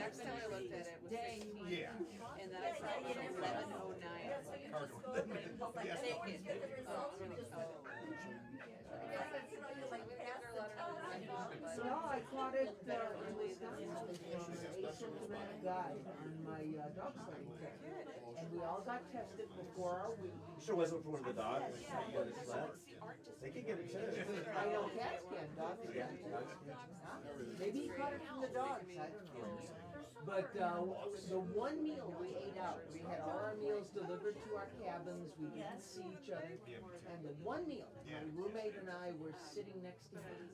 next time I looked at it was 16. Yeah. And then I saw it was 1109. I was like, take it. No, I caught it in Wisconsin from an asymptomatic guy on my dog sledding trip. And we all got tested before our week. Sure wasn't for one of the dogs. You got it sled. They can get it too. I know cats can, dogs can. Maybe he caught it from the dogs, I don't know. But the one meal we ate out, we had all our meals delivered to our cabins, we didn't see each other. And the one meal, my roommate and I were sitting next to him.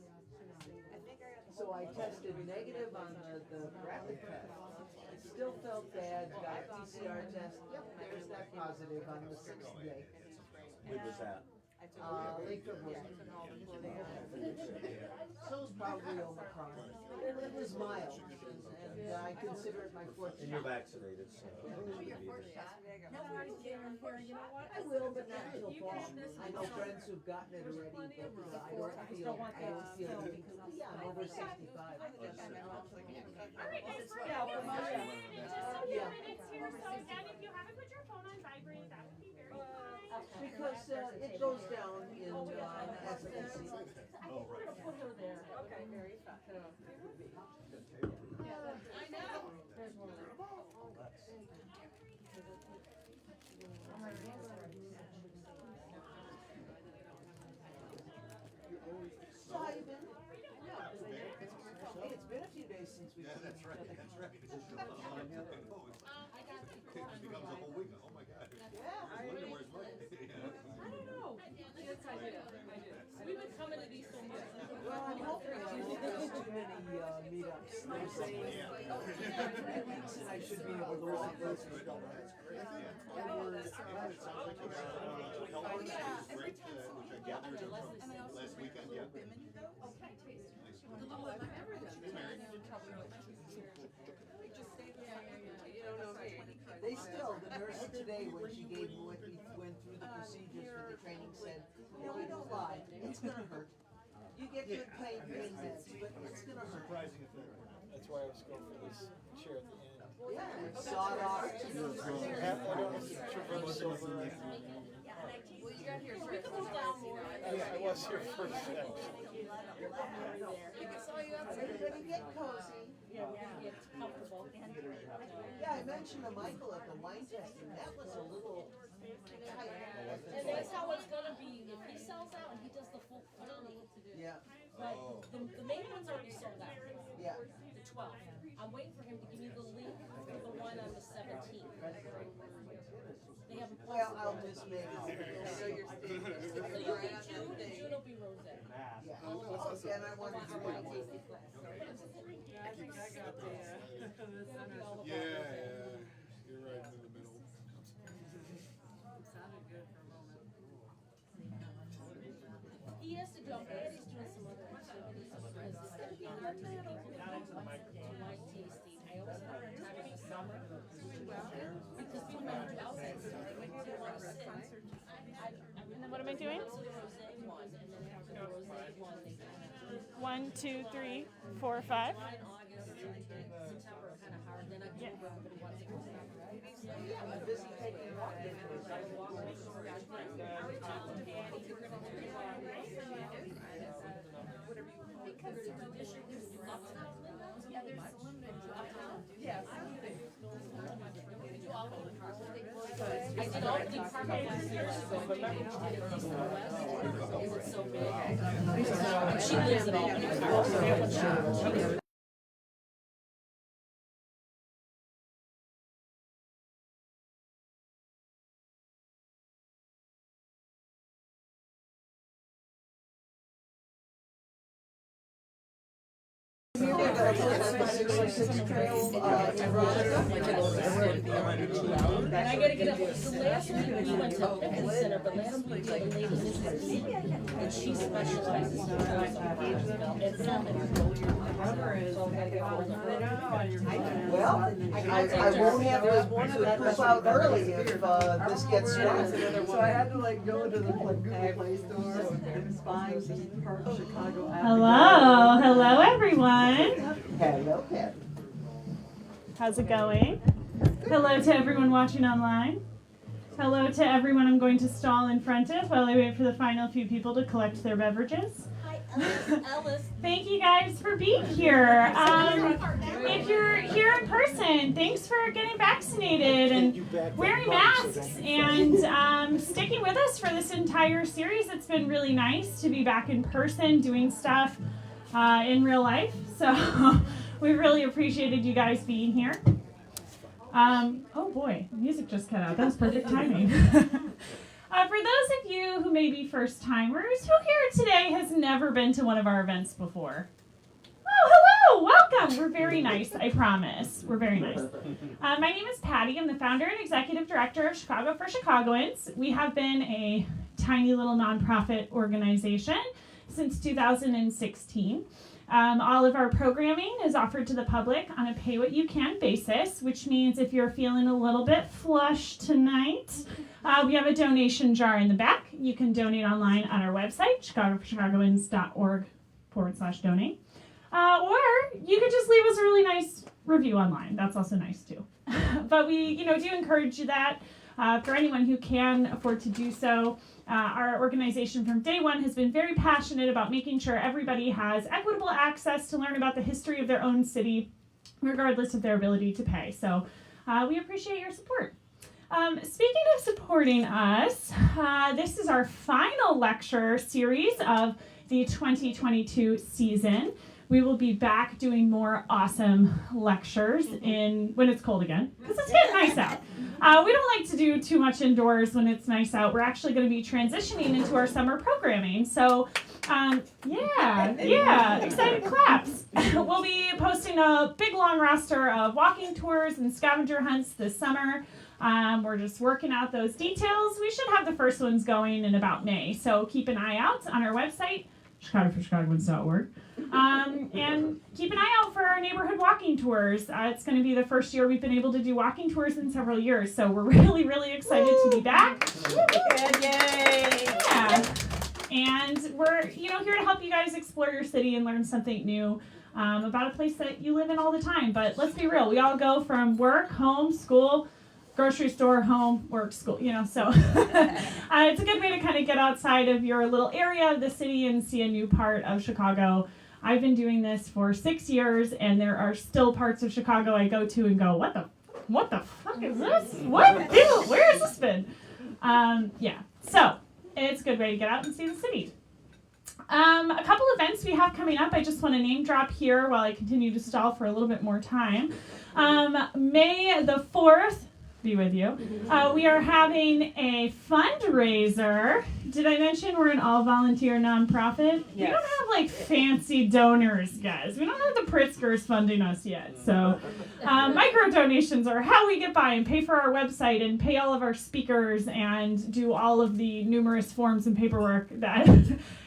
So I tested negative on the rapid test. I still felt bad, got PCR test, yep, there's that positive on the 6th day. When was that? Lake of Wisconsin. So it was probably Omicron. It was mild, and I consider it my fourth And you're shot. vaccinated, so. I will, but not until fall. I know friends who've gotten it already, but I don't feel it. Yeah, I'm over 65. All right, guys, we're gonna get started in just a few minutes here. So again, if you haven't put your phone on vibrate, that would be very kind. Because it goes down in efficacy. Oh, right. Okay, very fun. I know. There's one there. So how you been? Hey, it's been a few days since we've seen That's each right, other. that's right. It becomes a whole week, oh my God. Yeah. Where's Mike? I don't know. Yes, I do. We've been coming to these so much. Well, I'm hoping I won't miss too many meetups. They're saying weeks and I should be able to walk those. It sounds like you got great, which I gathered from last weekend, yeah. You don't know me. They still, the nurse today, when she gave me, when we went through the procedures for the training, said, you know, don't lie, it's gonna hurt. You get good pain meds, but it's gonna hurt. That's why I was going for this chair at the end. Yeah, it's sawed off. I don't know if it's traverse over. Well, you got here We can move down more. I was here first. I saw you outside. Everybody get cozy. Yeah, we're gonna get comfortable. Yeah, I mentioned to Michael at the wine tasting, that was a little tight. And that's how it's gonna be. If he sells out and he does the full 40, Yeah, but the main one's already sold out. yeah. The 12. I'm waiting for him to give me the link for the one on the 17th. They haven't posted Well, I'll it. just make I know it. you're staying So right you'll on be that June, and thing. June will be Rose. Yeah. Oh, and I wanted to I do want a it. tasting class. Yeah, you're right in the middle. He has to go, and he's doing some other activities. It's gonna be hard to get people to come to wine tasting. I always have a hard time in the summer. Because people are outside, so they want to sit. And then what am I doing? So the rosé one, and then after the rosé one, they kind of. 1, 2, 3, 4, 5. July and August, September are kind of hard. Then October, everybody wants to go to Yeah, I'm busy taking walk pictures. I did all the department last year, so remember we did it east and west, because it's so big. She lives in all. The 66 trail in Rochester. And I gotta get up, the last week we went to Fitness Center, but last week the lady was in and she specializes in it's nothing. Well, I won't have to poop out early if this gets started. So I had to like go to the Google Play Store and find the Park Chicago app. Hello everyone. Hello, Kat. How's it going? Hello to everyone watching online. Hello to everyone I'm going to stall in front of while I wait for the final few people to collect their beverages. Hi, Alice. Thank you guys for being here. If you're here in person, thanks for getting vaccinated and wearing masks and sticking with us for this entire series. It's been really nice to be back in person doing stuff in real life. So we really appreciated you guys being here. Oh boy, music just cut out. That was perfect timing. For those of you who may be first timers, who here today has never been to one of our events before? Oh, hello, welcome. We're very nice, I promise. We're very nice. My name is Patty. I'm the founder and executive director of Chicago for Chicagoans. We have been a tiny little nonprofit organization since 2016. All of our programming is offered to the public on a pay-what-you-can basis, which means if you're feeling a little bit flush tonight, we have a donation jar in the back. You can donate online on our website, chicagoforchicagoans.org/donate. Or you could just leave us a really nice review online. That's also nice too. But we, do encourage that for anyone who can afford to do so. Our organization from day one has been very passionate about making sure everybody has equitable access to learn about the history of their own city, regardless of their ability to pay. So we appreciate your support. Speaking of supporting us, this is our final lecture series of the 2022 season. We will be back doing more awesome lectures when it's cold again, because it's getting nice out. We don't like to do too much indoors when it's nice out. We're actually going to be transitioning into our summer programming. So, excited claps. We'll be posting a big long roster of walking tours and scavenger hunts this summer. We're just working out those details. We should have the first ones going in about May. So keep an eye out on our website, chicagoforchicagoans.org. And keep an eye out for our neighborhood walking tours. It's going to be the first year we've been able to do walking tours in several years, so we're really, really excited to be back. Yay! Yeah. And we're, here to help you guys explore your city and learn something new about a place that you live in all the time. But let's be real, we all go from work, home, school, grocery store, home, work, school, so it's a good way to kind of get outside of your little area of the city and see a new part of Chicago. I've been doing this for 6 years, and there are still parts of Chicago I go to and go, what the fuck is this? What? Ew, where has this been? So it's a good way to get out and see the city. A couple events we have coming up. I just want to name drop here while I continue to stall for a little bit more time. May the 4th, be with you. We are having a fundraiser. Did I mention we're an all-volunteer nonprofit? Yes. We don't have fancy donors, guys. We don't have the Pritzkers funding us yet. So micro donations are how we get by and pay for our website and pay all of our speakers and do all of the numerous forms and paperwork that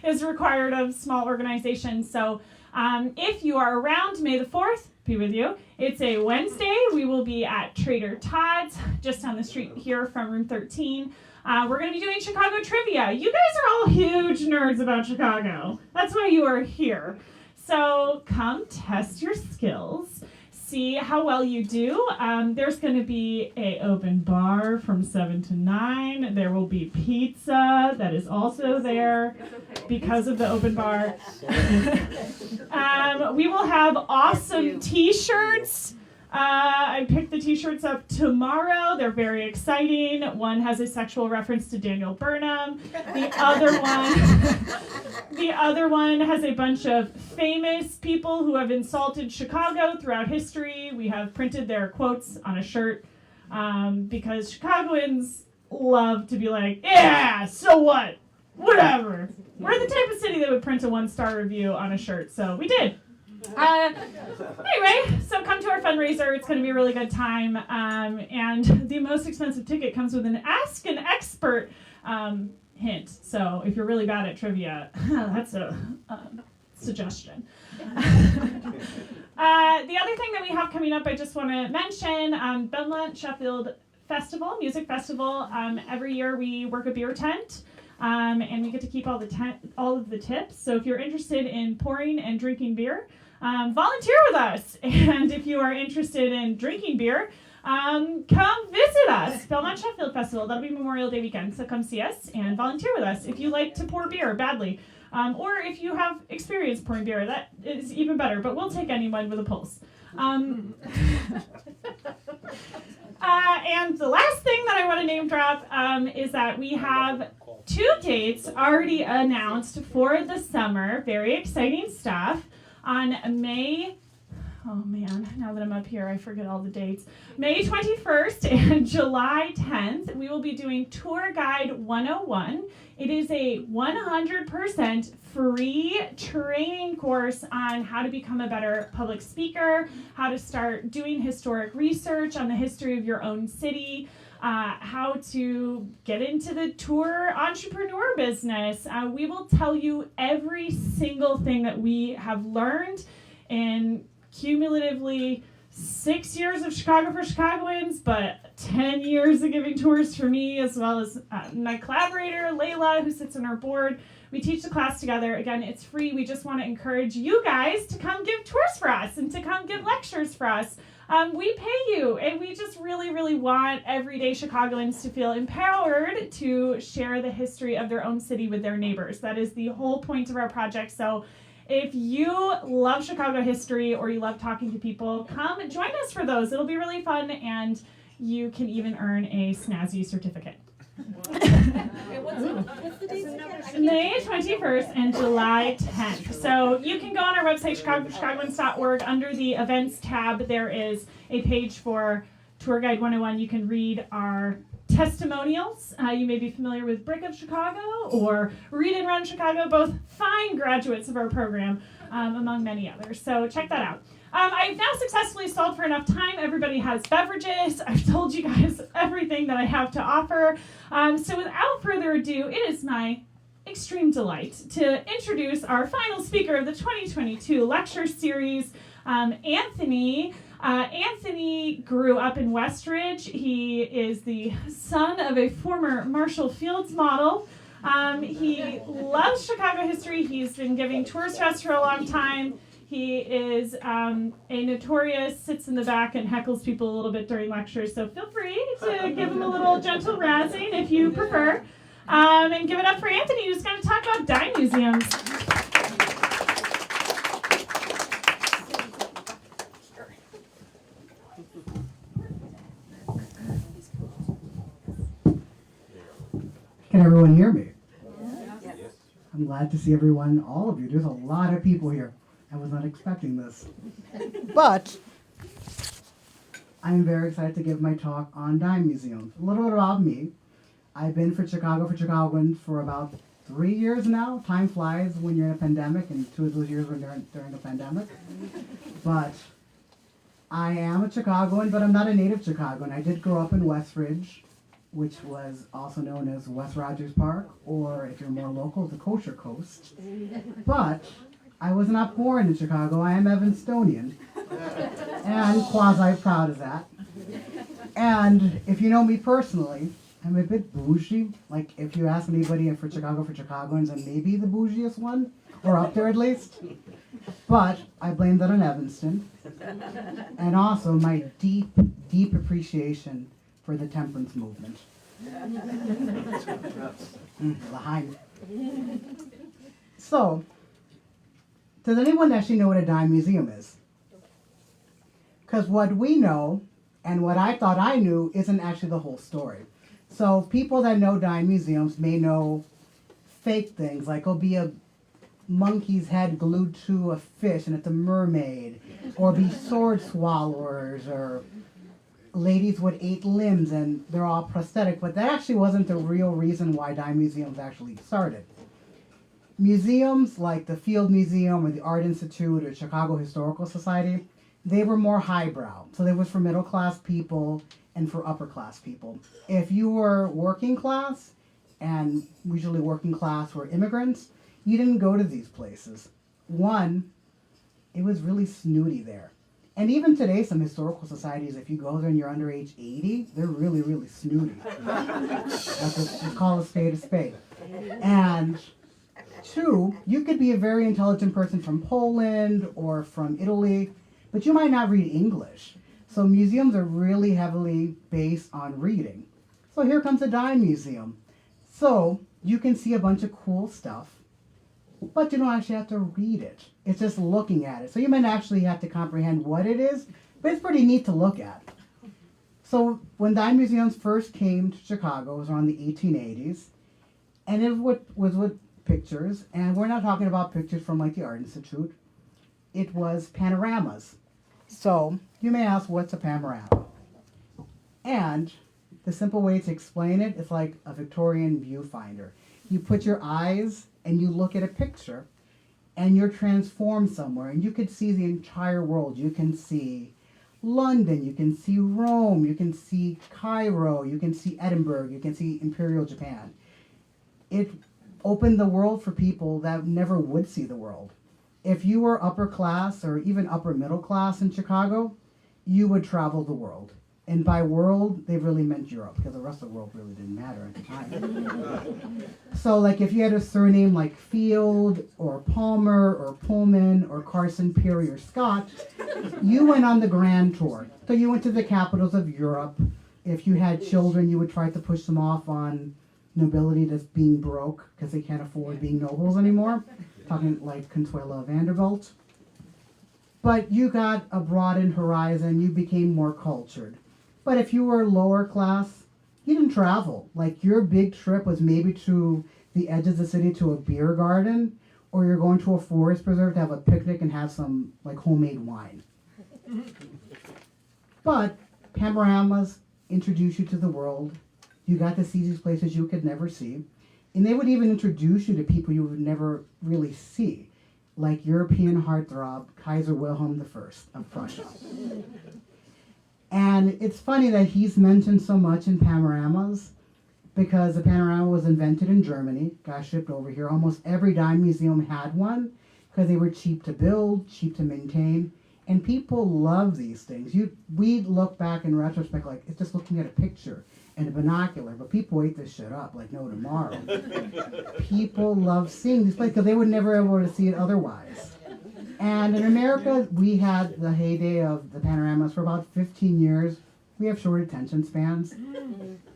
is required of small organizations. So if you are around May the 4th, be with you. It's a Wednesday. We will be at Trader Todd's, just on the street here from room 13. We're going to be doing Chicago trivia. You guys are all huge nerds about Chicago. That's why you are here. So come test your skills. See how well you do. There's going to be an open bar from 7 to 9. There will be pizza that is also there because of the open bar. We will have awesome t-shirts. I picked the t-shirts up tomorrow. They're very exciting. One has a sexual reference to Daniel Burnham. The other one has a bunch of famous people who have insulted Chicago throughout history. We have printed their quotes on a shirt because Chicagoans love to be like, yeah, so what? Whatever. We're the type of city that would print a 1-star review on a shirt, so we did. Anyway, so come to our fundraiser. It's going to be a really good time. And the most expensive ticket comes with an Ask an Expert hint. So if you're really bad at trivia, that's a suggestion. The other thing that we have coming up, I just want to mention, Belmont Sheffield Festival, Music Festival. Every year we work a beer tent. And we get to keep all of the tips. So if you're interested in pouring and drinking beer, volunteer with us. And if you are interested in drinking beer, come visit us. Belmont Sheffield Festival. That'll be Memorial Day weekend. So come see us and volunteer with us if you like to pour beer badly. Or if you have experience pouring beer, that is even better. But we'll take anyone with a pulse. And the last thing that I want to name drop is that we have 2 dates already announced for the summer. Very exciting stuff. On May, oh man, now that I'm up here, I forget all the dates. May 21st and July 10th, we will be doing Tour Guide 101. It is a 100% free training course on how to become a better public speaker, how to start doing historic research on the history of your own city, how to get into the tour entrepreneur business. We will tell you every single thing that we have learned in cumulatively 6 years of Chicago for Chicagoans, but 10 years of giving tours for me, as well as my collaborator, Layla, who sits on our board. We teach the class together. Again, it's free. We just want to encourage you guys to come give tours for us and to come give lectures for us. We pay you, and we just really, really want everyday Chicagoans to feel empowered to share the history of their own city with their neighbors. That is the whole point of our project. So if you love Chicago history or you love talking to people, come join us for those. It'll be really fun, and you can even earn a snazzy certificate. What's the date again? May 21st and July 10th. So you can go on our website, chicagoans.org. Under the events tab, there is a page for Tour Guide 101. You can read our testimonials. You may be familiar with Brick of Chicago or Read and Run Chicago, both fine graduates of our program, among many others. So check that out. I've now successfully stalled for enough time. Everybody has beverages. I've told you guys everything that I have to offer. So without further ado, it is my extreme delight to introduce our final speaker of the 2022 lecture series, Anthony. Anthony grew up in Westridge. He is the son of a former Marshall Fields model. He loves Chicago history. He's been giving tours to us for a long time. He is a notorious, sits in the back and heckles people a little bit during lectures, so feel free to give him a little gentle razzing if you prefer. And give it up for Anthony, who's going to talk about dime museums. Can everyone hear me? Yes. I'm glad to see everyone, all of you. There's a lot of people here. I was not expecting this. But I'm very excited to give my talk on dime museums. A little bit about me. I've been for Chicago for Chicagoans for about 3 years now. Time flies when you're in a pandemic, and 2 of those years were during the pandemic. But I am a Chicagoan, but I'm not a native Chicagoan. I did grow up in Westridge, which was also known as West Rogers Park, or if you're more local, the Kosher Coast. But I was not born in Chicago. I am Evanstonian, and quasi-proud of that. And if you know me personally, I'm a bit bougie. Like, if you ask anybody for Chicagoans, I'm maybe the bougiest one, or up there at least. But I blame that on Evanston, and also my deep, deep appreciation for the temperance movement. L'chaim. So, does anyone actually know what a dime museum is? Because what we know, and what I thought I knew, isn't actually the whole story. So people that know dime museums may know fake things, like it'll be a monkey's head glued to a fish and it's a mermaid, or be sword swallowers, or ladies with 8 limbs and they're all prosthetic, but that actually wasn't the real reason why dime museums actually started. Museums like the Field Museum or the Art Institute or Chicago Historical Society, they were more highbrow. So they was for middle class people and for upper class people. If you were working class, and usually working class were immigrants, you didn't go to these places. One, it was really snooty there. And even today, some historical societies, if you go there and you're under age 80, they're really, really snooty. Let's call a spade a spade. And Two, you could be a very intelligent person from Poland or from Italy, but you might not read English. So museums are really heavily based on reading. So here comes a dime museum. So you can see a bunch of cool stuff, but you don't actually have to read it. It's just looking at it. So you might actually have to comprehend what it is, but it's pretty neat to look at. So when dime museums first came to Chicago, it was around the 1880s, and it was with pictures, and we're not talking about pictures from like the Art Institute. It was panoramas. So you may ask, what's a panorama? And the simple way to explain it is like a Victorian viewfinder. You put your eyes and you look at a picture and you're transformed somewhere, and you could see the entire world. You can see London, you can see Rome, you can see Cairo, you can see Edinburgh, you can see Imperial Japan. It opened the world for people that never would see the world. If you were upper class or even upper middle class in Chicago, you would travel the world. And by world, they really meant Europe, because the rest of the world really didn't matter at the time. So like if you had a surname like Field or Palmer or Pullman or Carson, Peary or Scott, you went on the grand tour. So you went to the capitals of Europe. If you had children, you would try to push them off on nobility that's being broke because they can't afford being nobles anymore. Talking like Consuelo Vanderbilt. But you got a broadened horizon, you became more cultured. But if you were lower class, you didn't travel. Like your big trip was maybe to the edge of the city to a beer garden, or you're going to a forest preserve to have a picnic and have some like homemade wine. But panoramas introduce you to the world. You got to see these places you could never see. And they would even introduce you to people you would never really see, like European heartthrob Kaiser Wilhelm I of Prussia. And it's funny that he's mentioned so much in panoramas because the panorama was invented in Germany, got shipped over here. Almost every dime museum had one because they were cheap to build, cheap to maintain, and people love these things. We look back in retrospect like it's just looking at a picture and a binocular, but people ate this shit up like no tomorrow. People love seeing these places because they would never be able to see it otherwise. And in America, we had the heyday of the panoramas for about 15 years. We have short attention spans.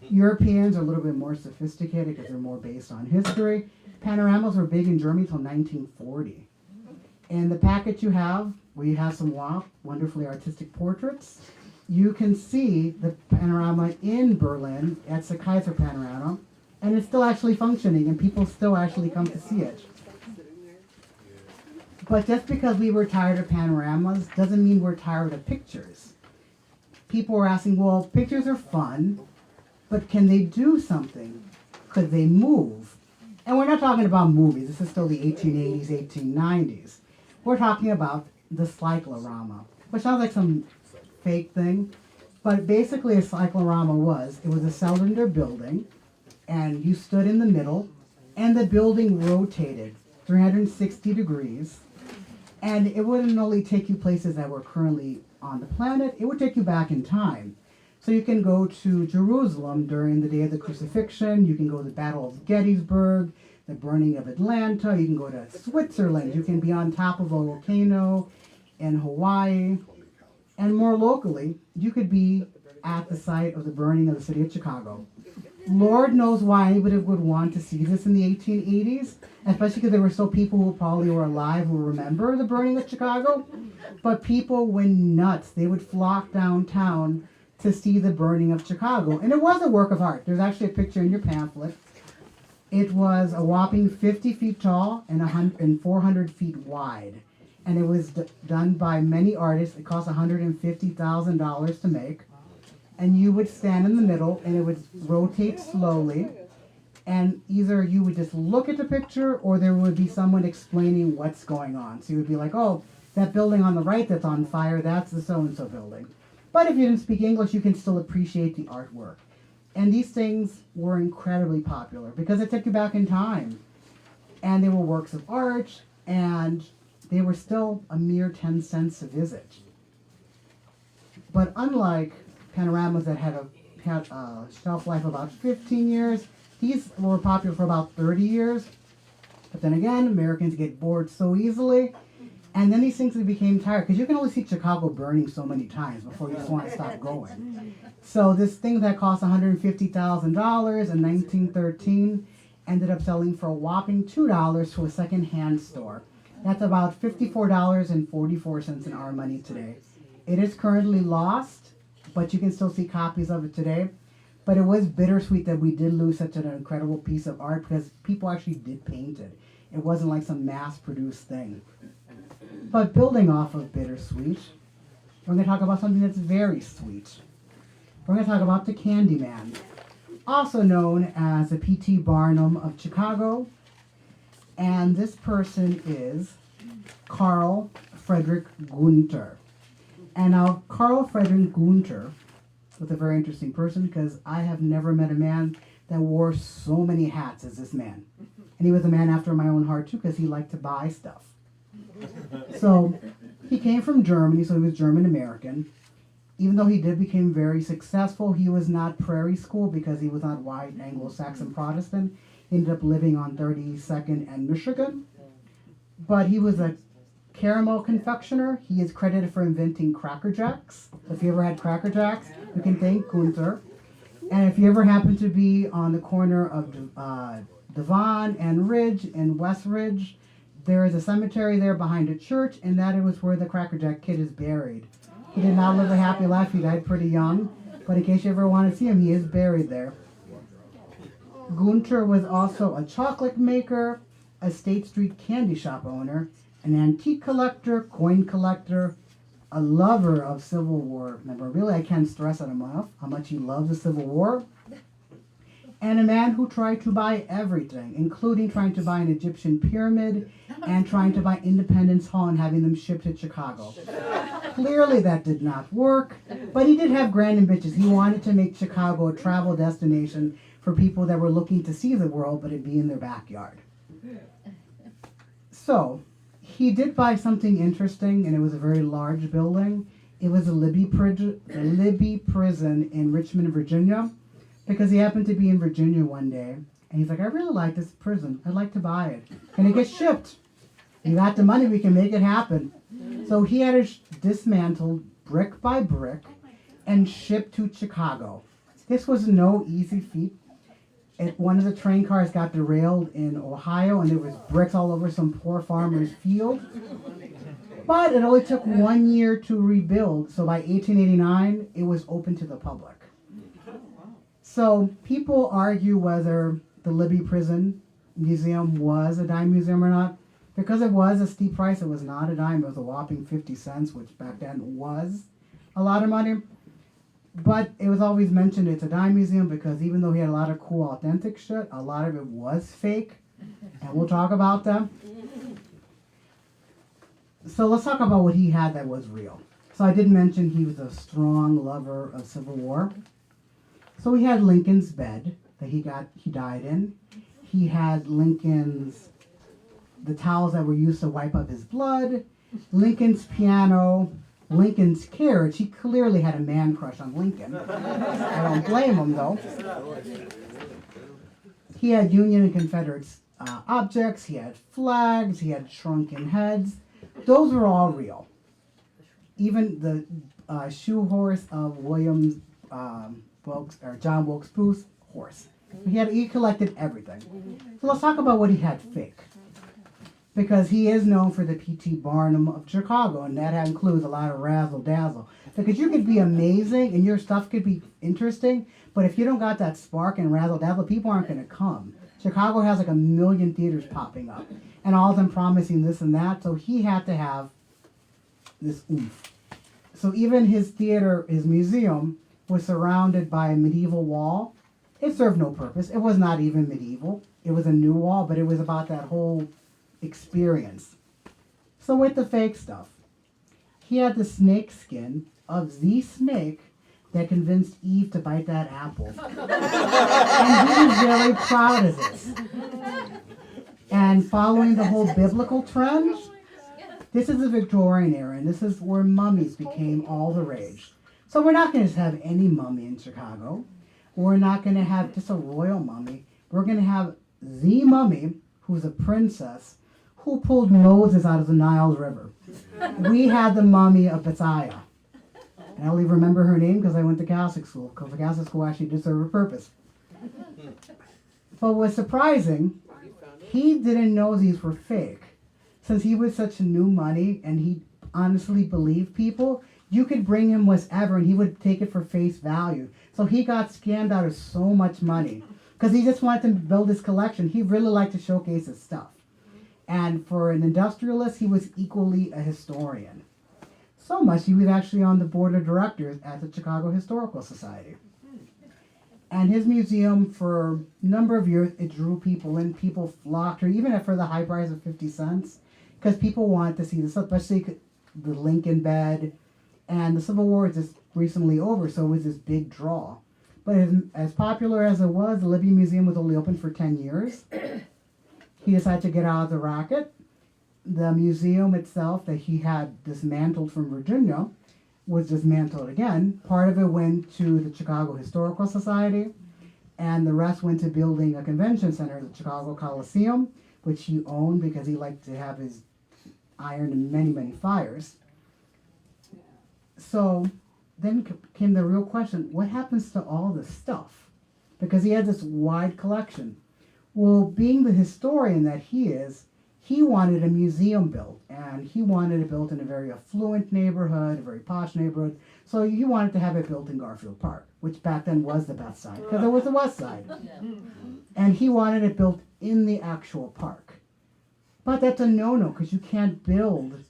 Europeans are a little bit more sophisticated because they're more based on history. Panoramas were big in Germany until 1940. And the packet you have, where you have some wonderfully artistic portraits, you can see the panorama in Berlin. It's the Kaiser panorama, and it's still actually functioning, and people still actually come to see it. But just because we were tired of panoramas doesn't mean we're tired of pictures. People were asking, well, pictures are fun, but can they do something? Could they move? And we're not talking about movies. This is still the 1880s, 1890s. We're talking about the cyclorama, which sounds like some fake thing. But basically a cyclorama was a cylinder building, and you stood in the middle, and the building rotated 360 degrees. And it wouldn't only take you places that were currently on the planet, it would take you back in time. So you can go to Jerusalem during the day of the crucifixion, you can go to the Battle of Gettysburg, the burning of Atlanta, you can go to Switzerland, you can be on top of a volcano in Hawaii, and more locally, you could be at the site of the burning of the city of Chicago. Lord knows why anybody would want to see this in the 1880s, especially because there were still people who probably were alive who remember the burning of Chicago. But people went nuts. They would flock downtown to see the burning of Chicago. And it was a work of art. There's actually a picture in your pamphlet. It was a whopping 50 feet tall and 400 feet wide. And it was done by many artists. It cost $150,000 to make. And you would stand in the middle, and it would rotate slowly. And either you would just look at the picture, or there would be someone explaining what's going on. So you would be like, oh, that building on the right that's on fire, that's the so-and-so building. But if you didn't speak English, you can still appreciate the artwork. And these things were incredibly popular because it took you back in time. And they were works of art, and they were still a mere 10 cents a visit. But unlike panoramas that had a shelf life of about 15 years, these were popular for about 30 years. But then again, Americans get bored so easily. And then these things became tired because you can only see Chicago burning so many times before you just want to stop going. So this thing that cost $150,000 in 1913 ended up selling for a whopping $2 to a second-hand store. That's about $54.44 in our money today. It is currently lost, but you can still see copies of it today. But it was bittersweet that we did lose such an incredible piece of art because people actually did paint it. It wasn't like some mass-produced thing. But building off of bittersweet, we're going to talk about something that's very sweet. We're going to talk about the Candyman, also known as the P.T. Barnum of Chicago. And this person is Carl Friedrich Gunther. And now, Carl Friedrich Gunther was a very interesting person because I have never met a man that wore so many hats as this man. And he was a man after my own heart, too, because he liked to buy stuff. So he came from Germany, so he was German-American. Even though he did become very successful, he was not prairie school because he was not white, Anglo-Saxon Protestant. He ended up living on 32nd and Michigan. But he was a caramel confectioner. He is credited for inventing Cracker Jacks. If you ever had Cracker Jacks, you can thank Gunther. And if you ever happen to be on the corner of Devon and Ridge in West Ridge, there is a cemetery there behind a church, and that was where the Cracker Jack Kid is buried. He did not live a happy life. He died pretty young. But in case you ever want to see him, he is buried there. Gunther was also a chocolate maker, a State Street candy shop owner, an antique collector, coin collector, a lover of Civil War memorabilia. I can't stress it enough how much he loved the Civil War. And a man who tried to buy everything, including trying to buy an Egyptian pyramid and trying to buy Independence Hall and having them shipped to Chicago. Clearly that did not work, but he did have grand ambitions. He wanted to make Chicago a travel destination for people that were looking to see the world, but it'd be in their backyard. So, he did buy something interesting, and it was a very large building. It was a Libby prison in Richmond, Virginia, because he happened to be in Virginia one day, and he's like, I really like this prison. I'd like to buy it. Can it get shipped? You got the money, we can make it happen. So he had it dismantled brick by brick and shipped to Chicago. This was no easy feat. One of the train cars got derailed in Ohio, and there was bricks all over some poor farmer's field. But it only took 1 year to rebuild, so by 1889, it was open to the public. So people argue whether the Libby Prison Museum was a dime museum or not. Because it was a steep price, it was not a dime. It was a whopping 50 cents, which back then was a lot of money. But it was always mentioned it's a dime museum because even though he had a lot of cool, authentic shit, a lot of it was fake. And we'll talk about them. So let's talk about what he had that was real. So I did mention he was a strong lover of Civil War. So he had Lincoln's bed that he died in. He had the towels that were used to wipe up his blood, Lincoln's piano, Lincoln's carriage. He clearly had a man crush on Lincoln. I don't blame him, though. He had Union and Confederate objects. He had flags. He had shrunken heads. Those were all real. Even the shoe horse of John Wilkes Booth's horse. He collected everything. So let's talk about what he had fake. Because he is known for the P.T. Barnum of Chicago, and that includes a lot of razzle-dazzle. Because you could be amazing, and your stuff could be interesting, but if you don't got that spark and razzle-dazzle, people aren't going to come. Chicago has like 1 million theaters popping up, and all of them promising this and that, so he had to have this oomph. So even his theater, his museum, was surrounded by a medieval wall. It served no purpose. It was not even medieval. It was a new wall, but it was about that whole experience. So with the fake stuff, he had the snake skin of the snake that convinced Eve to bite that apple. And he was very proud of this. And following the whole biblical trend, this is the Victorian era, and this is where mummies became all the rage. So we're not going to have any mummy in Chicago. We're not going to have just a royal mummy. We're going to have the mummy who's a princess, who pulled Moses out of the Nile River. We had the mummy of Bethsaida. And I only remember her name because I went to Catholic school, because the Catholic school actually did serve a purpose. But what's surprising, he didn't know these were fake. Since he was such new money and he honestly believed people, you could bring him whatever and he would take it for face value. So he got scammed out of so much money because he just wanted to build his collection. He really liked to showcase his stuff. And for an industrialist, he was equally a historian. So much he was actually on the board of directors at the Chicago Historical Society. And his museum, for a number of years, it drew people in. People flocked, or even for the high price of 50 cents, because people wanted to see this, especially the Lincoln bed. And the Civil War is just recently over, so it was this big draw. But as popular as it was, the Libya Museum was only open for 10 years. He decided to get out of the racket. The museum itself that he had dismantled from Virginia was dismantled again. Part of it went to the Chicago Historical Society, and the rest went to building a convention center, the Chicago Coliseum, which he owned because he liked to have his iron in many, many fires. So then came the real question, what happens to all this stuff? Because he had this wide collection. Well, being the historian that he is, he wanted a museum built, and he wanted it built in a very affluent neighborhood, a very posh neighborhood. So he wanted to have it built in Garfield Park, which back then was the best side, because it was the west side. And he wanted it built in the actual park. But that's a no-no, because you can't build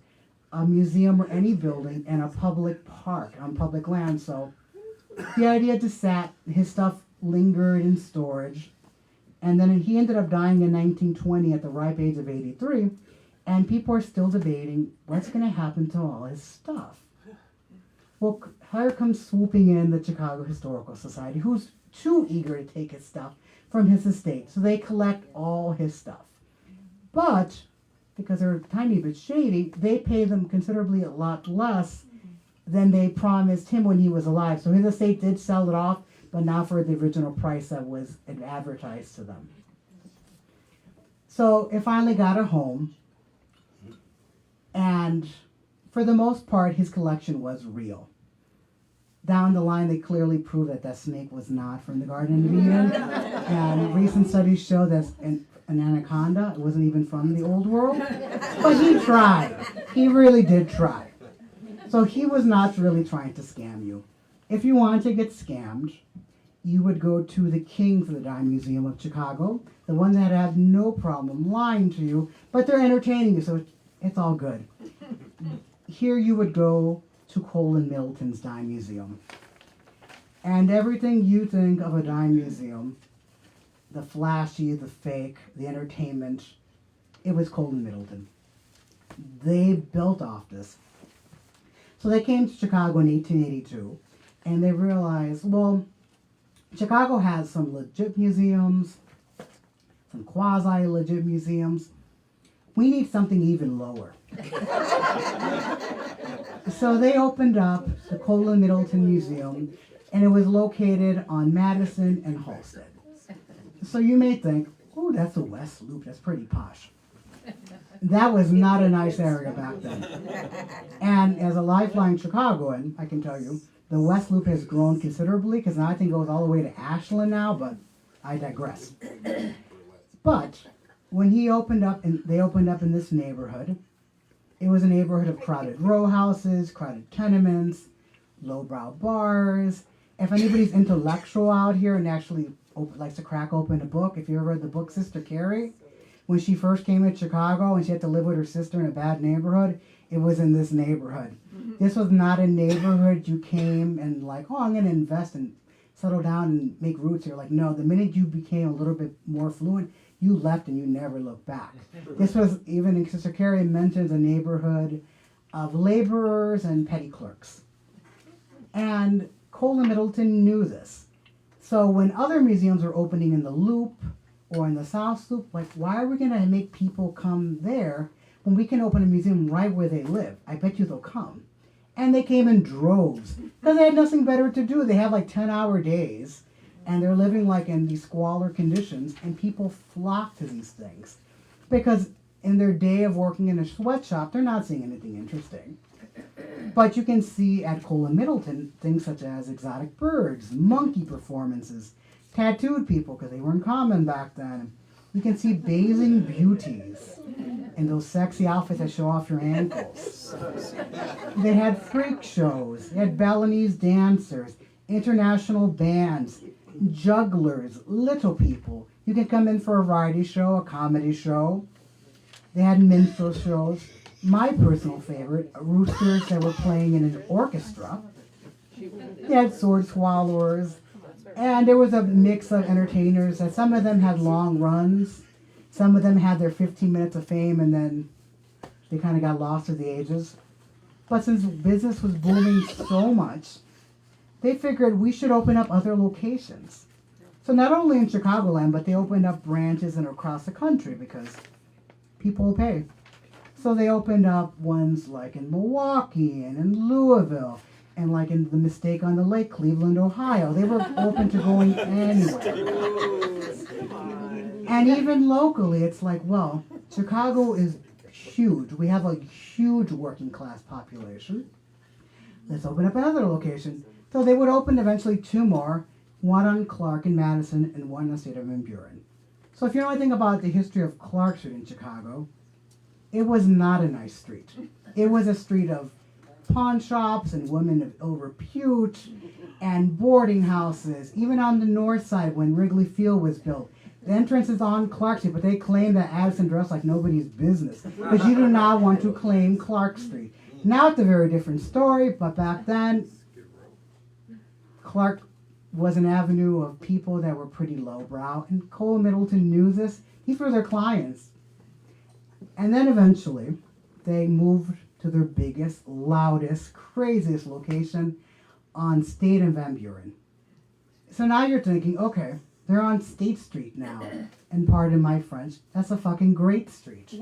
a museum or any building in a public park, on public land. So the idea just sat, his stuff lingered in storage. And then he ended up dying in 1920 at the ripe age of 83. And people are still debating what's going to happen to all his stuff. Well, here comes swooping in the Chicago Historical Society, who's too eager to take his stuff from his estate. So they collect all his stuff. But because they're a tiny bit shady, they pay them considerably a lot less than they promised him when he was alive. So his estate did sell it off, but not for the original price that was advertised to them. So it finally got a home, and for the most part, his collection was real. Down the line, they clearly proved that that snake was not from the Garden of Eden, and recent studies show that an anaconda, it wasn't even from the old world, but he tried. He really did try. So he was not really trying to scam you. If you wanted to get scammed, you would go to the Kings of the Dime Museum of Chicago, the one that have no problem lying to you, but they're entertaining you, so it's all good. Here you would go to Colin Middleton's Dime Museum. And everything you think of a dime museum, the flashy, the fake, the entertainment, it was Colin Middleton. They built off this. So they came to Chicago in 1882, and they realized, well, Chicago has some legit museums, some quasi-legit museums. We need something even lower. So they opened up the Colin Middleton Museum, and it was located on Madison and Halsted. So you may think, oh, that's a West Loop, that's pretty posh. That was not a nice area back then. And as a lifeline Chicagoan, I can tell you, the West Loop has grown considerably, because now I think it goes all the way to Ashland now, but I digress. But when he opened up, and they opened up in this neighborhood, it was a neighborhood of crowded row houses, crowded tenements, lowbrow bars. If anybody's intellectual out here and actually likes to crack open a book, if you ever read the book Sister Carrie, when she first came to Chicago and she had to live with her sister in a bad neighborhood, it was in this neighborhood. This was not a neighborhood you came and like, oh, I'm going to invest and settle down and make roots here. Like, no, the minute you became a little bit more fluent, you left and you never looked back. This was, even in Sister Carrie mentions, a neighborhood of laborers and petty clerks. And Colin Middleton knew this. So when other museums were opening in the Loop or in the South Loop, like, why are we going to make people come there when we can open a museum right where they live? I bet you they'll come. And they came in droves because they had nothing better to do. They have like 10-hour days, and they're living like in these squalor conditions, and people flock to these things. because in their day of working in a sweatshop, they're not seeing anything interesting. But you can see at Cole and Middleton things such as exotic birds, monkey performances, tattooed people, because they weren't common back then. You can see bathing beauties in those sexy outfits that show off your ankles. They had freak shows, they had Balinese dancers, international bands, jugglers, little people. You can come in for a variety show, a comedy show. They had minstrel shows. My personal favorite, roosters that were playing in an orchestra. They had sword swallowers. And there was a mix of entertainers. That some of them had long runs. Some of them had their 15 minutes of fame and then they kind of got lost through the ages. But since business was booming so much, they figured we should open up other locations. So not only in Chicagoland, but they opened up branches and across the country because people pay. So they opened up ones like in Milwaukee and in Louisville and like in the Mistake on the Lake, Cleveland, Ohio. They were open to going anywhere. And even locally, it's like, well, Chicago is huge. We have a huge working class population. Let's open up another location. So they would open eventually 2 more, one on Clark and Madison and one in the state of Van Buren. So if you know anything about the history of Clark Street in Chicago, it was not a nice street. It was a street of pawn shops and women of ill repute and boarding houses. Even on the north side when Wrigley Field was built, the entrance is on Clark Street, but they claim that Addison dressed like nobody's business. But you do not want to claim Clark Street. Now it's a very different story, but back then, Clark was an avenue of people that were pretty lowbrow, and Cole and Middleton knew this. These were their clients. And then eventually, they moved to their biggest, loudest, craziest location on State and Van Buren. So now you're thinking, okay, they're on State Street now. And pardon my French, that's a fucking great street.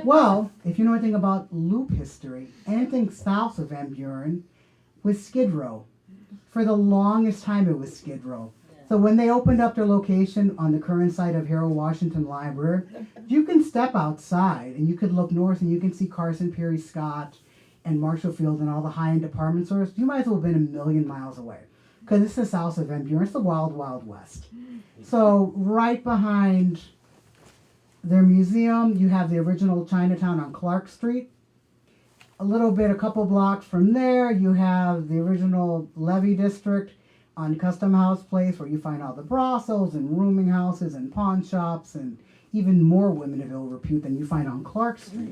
Well, if you know anything about loop history, anything south of Van Buren was Skid Row. For the longest time, it was Skid Row. So when they opened up their location on the current site of Harold Washington Library, you can step outside and you could look north and you can see Carson Pirie Scott and Marshall Field and all the high-end department stores. You might as well have been a million miles away because it's the south of Van Buren. It's the wild, wild west. So right behind their museum, you have the original Chinatown on Clark Street. A couple blocks from there, you have the original Levy District on Custom House Place where you find all the brothels and rooming houses and pawn shops and even more women of ill repute than you find on Clark Street.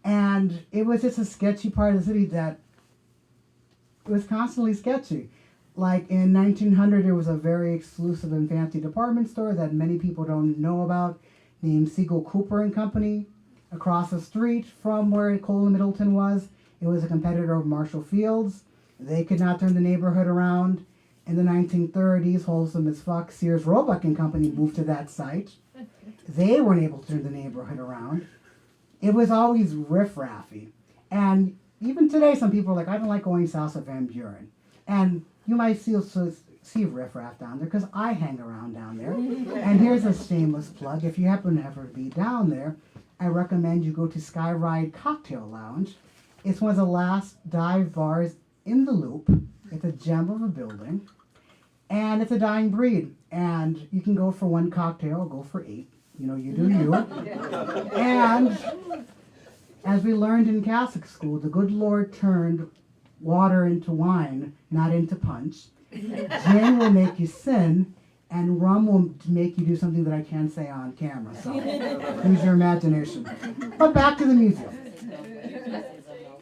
And it was just a sketchy part of the city that was constantly sketchy. Like in 1900, there was a very exclusive and fancy department store that many people don't know about named Siegel Cooper and Company. Across the street from where Cole and Middleton was, it was a competitor of Marshall Field's. They could not turn the neighborhood around. In the 1930s, wholesome as fuck, Sears Roebuck and Company moved to that site. They weren't able to turn the neighborhood around. It was always riff-raffy. And even today, some people are like, I don't like going south of Van Buren. And you might see riff-raff down there because I hang around down there. And here's a shameless plug. If you happen to ever be down there, I recommend you go to Skyride Cocktail Lounge. It's one of the last dive bars in the Loop. It's a gem of a building. And it's a dying breed. And you can go for 1 cocktail or go for 8. You know, you do you. And as we learned in Catholic school, the good Lord turned water into wine, not into punch. Gin will make you sin, and rum will make you do something that I can't say on camera. So use your imagination. But back to the museum.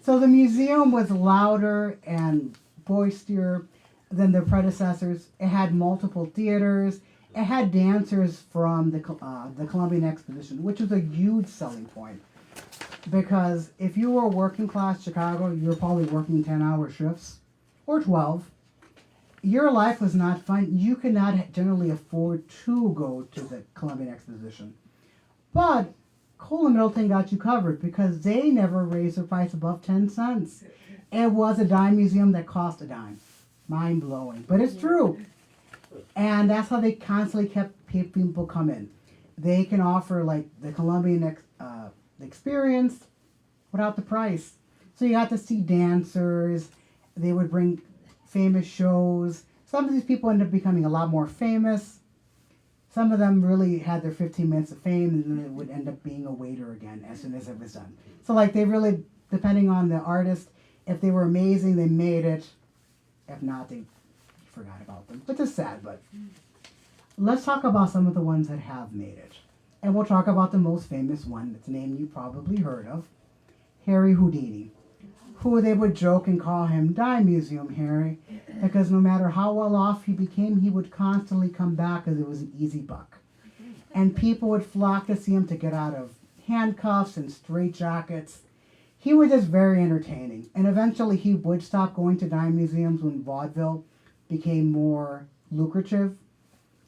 So the museum was louder and boisterous than their predecessors. It had multiple theaters. It had dancers from the Columbian Exposition, which was a huge selling point. Because if you were working class Chicago, you were probably working 10-hour shifts or 12. Your life was not fun. You could not generally afford to go to the Columbian Exposition. But Cole and Middleton got you covered because they never raised the price above 10 cents. It was a dime museum that cost a dime. Mind-blowing. But it's true. And that's how they constantly kept people come in. they can offer like the Colombian experience without the price. So you got to see dancers. They would bring famous shows. Some of these people end up becoming a lot more famous. Some of them really had their 15 minutes of fame, and then they would end up being a waiter again as soon as it was done. So like they really, depending on the artist, if they were amazing, they made it. If not, they forgot about them, which is sad. But let's talk about some of the ones that have made it. And we'll talk about the most famous one, its name you probably heard of, Harry Houdini, who they would joke and call him Dime Museum Harry, because no matter how well off he became, he would constantly come back because it was an easy buck. And people would flock to see him to get out of handcuffs and straitjackets. He was just very entertaining. And eventually he would stop going to dime museums when vaudeville became more lucrative,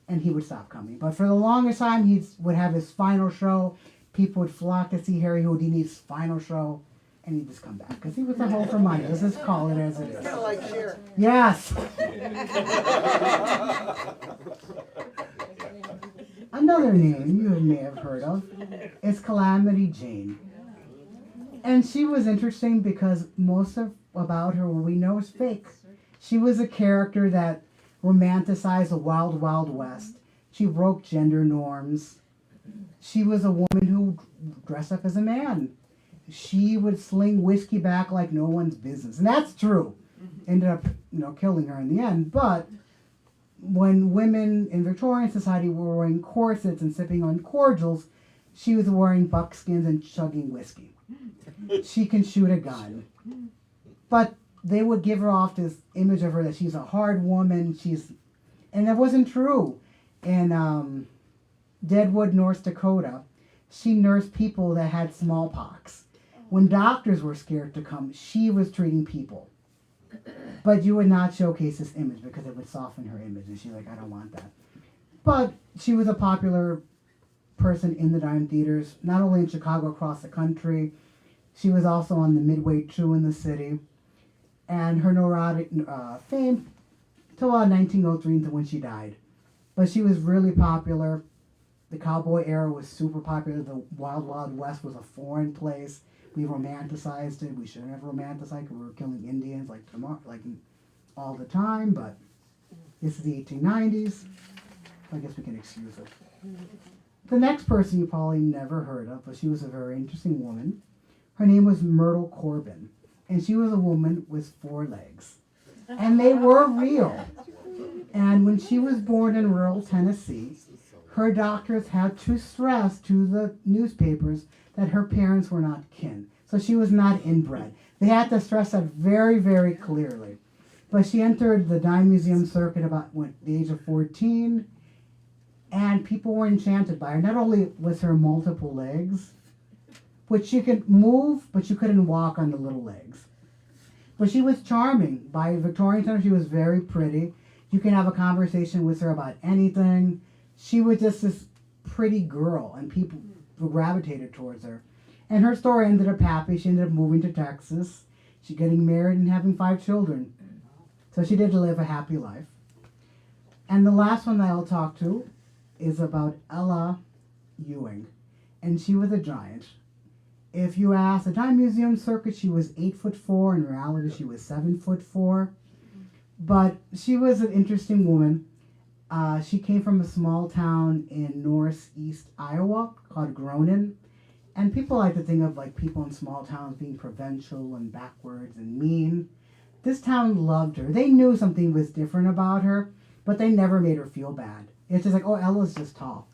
and he would stop coming. But for the longest time, he would have his final show. People would flock to see Harry Houdini's final show, and he'd just come back because he was a hole for money. Let's just call it as it is. Kind of like Cher. Yes. Another name you may have heard of is Calamity Jane. And she was interesting because most of about her, what we know, is fake. She was a character that romanticized the wild, wild west. She broke gender norms. She was a woman who dressed up as a man. She would sling whiskey back like no one's business. And that's true. Ended up, killing her in the end. But when women in Victorian society were wearing corsets and sipping on cordials, she was wearing buckskins and chugging whiskey. She can shoot a gun. But they would give her off this image of her that she's a hard woman. And that wasn't true. In Deadwood, North Dakota, she nursed people that had smallpox. When doctors were scared to come, she was treating people. But you would not showcase this image because it would soften her image. And she's like, I don't want that. But she was a popular person in the dime theaters, not only in Chicago, across the country. She was also on the Midway 2 in the city. And her neurotic fame till 1903 until when she died. But she was really popular. The cowboy era was super popular. The Wild Wild West was a foreign place. We romanticized it. We shouldn't have romanticized it because we were killing Indians like all the time. But this is the 1890s. I guess we can excuse it. The next person you probably never heard of, but she was a very interesting woman. Her name was Myrtle Corbin. And she was a woman with 4 legs. And they were real. And when she was born in rural Tennessee, her doctors had to stress to the newspapers that her parents were not kin. So she was not inbred. They had to stress that very, very clearly. But she entered the dime museum circuit about the age of 14, and people were enchanted by her. Not only was her multiple legs, which she could move, but she couldn't walk on the little legs. But she was charming. By Victorian time, she was very pretty. You can have a conversation with her about anything. She was just this pretty girl, and people gravitated towards her. And her story ended up happy. She ended up moving to Texas. She getting married and having 5 children. So she did live a happy life. And the last one that I'll talk to is about Ella Ewing. And she was a giant. If you ask the Dime Museum circuit, she was 8'4". In reality, she was 7'4". But she was an interesting woman. She came from a small town in northeast Iowa called Groningen. And people like to think of people in small towns being provincial and backwards and mean. This town loved her. They knew something was different about her, but they never made her feel bad. It's just like, oh, Ella's just tall.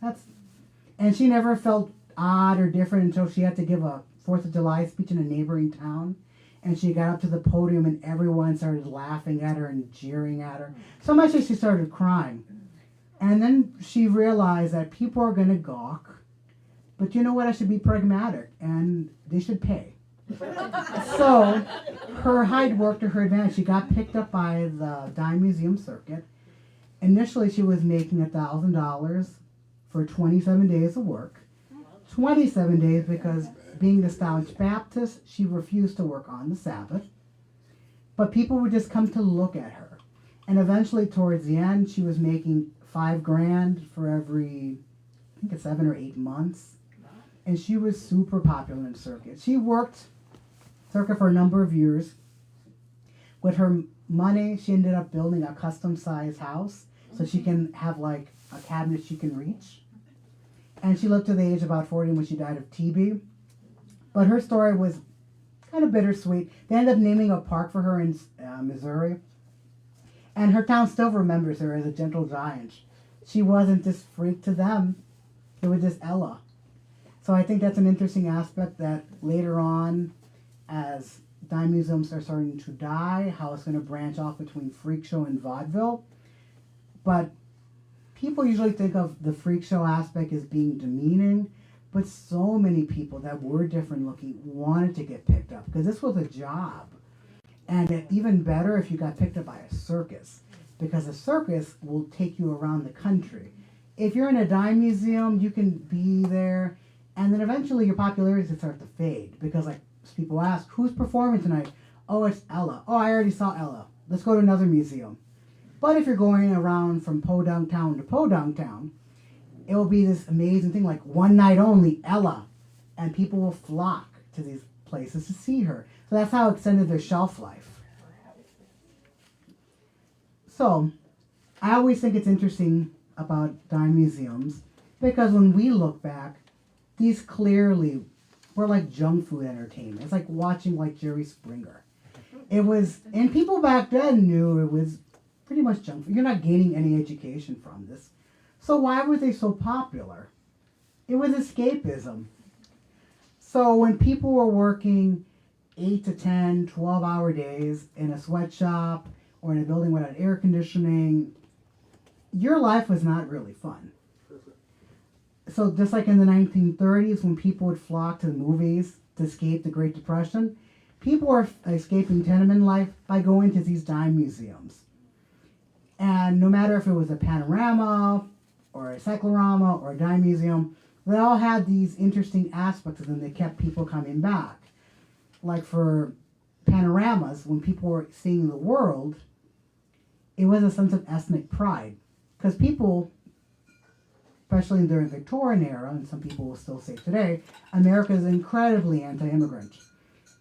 And she never felt odd or different until she had to give a 4th of July speech in a neighboring town. And she got up to the podium and everyone started laughing at her and jeering at her. So much that she started crying. And then she realized that people are going to gawk. But you know what? I should be pragmatic. And they should pay. So her height worked to her advantage. She got picked up by the Dime Museum circuit. Initially, she was making $1,000 for 27 days of work. 27 days because being the staunch Baptist, she refused to work on the Sabbath. But people would just come to look at her. And eventually, towards the end, she was making $5,000 for every think it's 7 or 8 months. And she was super popular in circuit. She worked circuit for a number of years. With her money, she ended up building a custom-sized house so she can have like a cabinet she can reach. And she lived to the age of about 40 when she died of TB. But her story was kind of bittersweet. They ended up naming a park for her in Missouri. And her town still remembers her as a gentle giant. She wasn't this freak to them. It was this Ella. So I think that's an interesting aspect that later on, as dime museums are starting to die, how it's going to branch off between freak show and vaudeville. But people usually think of the freak show aspect as being demeaning, but so many people that were different looking wanted to get picked up because this was a job. And even better if you got picked up by a circus, because a circus will take you around the country. If you're in a dime museum, you can be there, and then eventually your popularity will start to fade, because like people ask, who's performing tonight? Oh, it's Ella. Oh, I already saw Ella. Let's go to another museum. But if you're going around from Podunk Town to Podunk Town, it will be this amazing thing like one night only, Ella. And people will flock to these places to see her. So that's how it extended their shelf life. So I always think it's interesting about dime museums because when we look back, these clearly were like junk food entertainment. It's like watching like Jerry Springer. It was, and people back then knew it was pretty much junk food. You're not gaining any education from this. So why were they so popular? It was escapism. So when people were working 8 to 10, 12-hour days in a sweatshop or in a building without air conditioning, your life was not really fun. So just like in the 1930s when people would flock to the movies to escape the Great Depression, people were escaping tenement life by going to these dime museums. And no matter if it was a panorama or a cyclorama or a dime museum, they all had these interesting aspects of them that kept people coming back. Like for panoramas, when people were seeing the world, it was a sense of ethnic pride. Because people, especially during the Victorian era, and some people will still say today, America is incredibly anti-immigrant.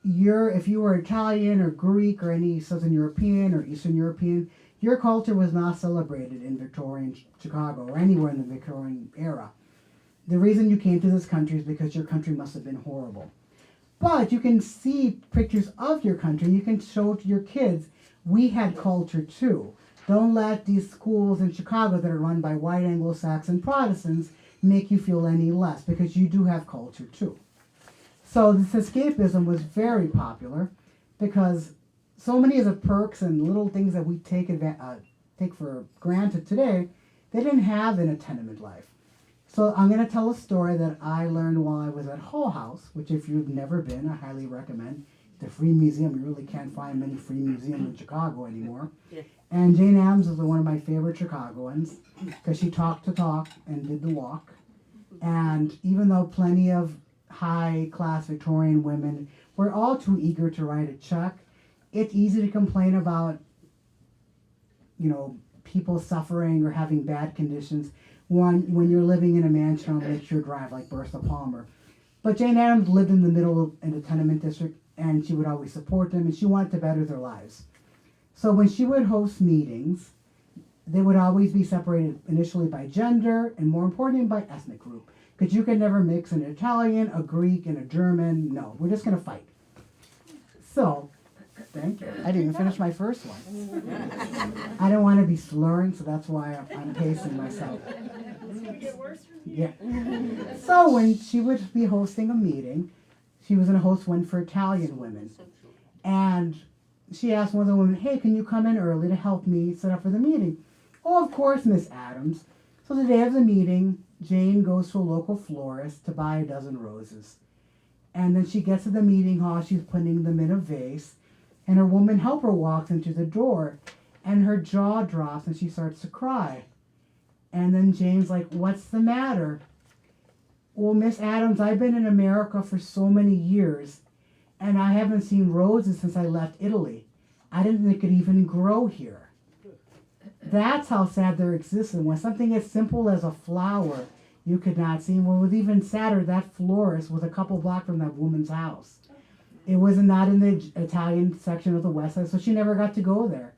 If you were Italian or Greek or any Southern European or Eastern European, your culture was not celebrated in Victorian Chicago or anywhere in the Victorian era. The reason you came to this country is because your country must have been horrible. But you can see pictures of your country. You can show to your kids, we had culture too. Don't let these schools in Chicago that are run by white Anglo-Saxon Protestants make you feel any less, because you do have culture too. So this escapism was very popular because so many of the perks and little things that we take for granted today, they didn't have in a tenement life. So I'm going to tell a story that I learned while I was at Hull House, which if you've never been, I highly recommend. It's a free museum. You really can't find many free museums in Chicago anymore. And Jane Addams was one of my favorite Chicagoans because she talked the talk and did the walk. And even though plenty of high-class Victorian women were all too eager to write a check, it's easy to complain about, people suffering or having bad conditions when you're living in a mansion on Lakeshore Drive like Bertha Palmer. But Jane Addams lived in the middle in the tenement district, and she would always support them, and she wanted to better their lives. So when she would host meetings, they would always be separated initially by gender, and more importantly by ethnic group. Because you could never mix an Italian, a Greek, and a German. No, we're just going to fight. So, thank you. I didn't even finish my first one. I don't want to be slurring, so that's why I'm pacing myself. Yeah. So when she would be hosting a meeting, she was going to host one for Italian women. And she asked one of the women, hey, can you come in early to help me set up for the meeting? Oh, of course, Miss Addams. So the day of the meeting, Jane goes to a local florist to buy a dozen roses. And then she gets to the meeting hall, she's putting them in a vase, and her woman helper walks into the door, and her jaw drops and she starts to cry. And then Jane's like, what's the matter? Well, Miss Addams, I've been in America for so many years, and I haven't seen roses since I left Italy. I didn't think it could even grow here. That's how sad their existence. When something as simple as a flower You could not see. What was even sadder, that florist was a couple blocks from that woman's house. It was not in the Italian section of the West Side, so she never got to go there.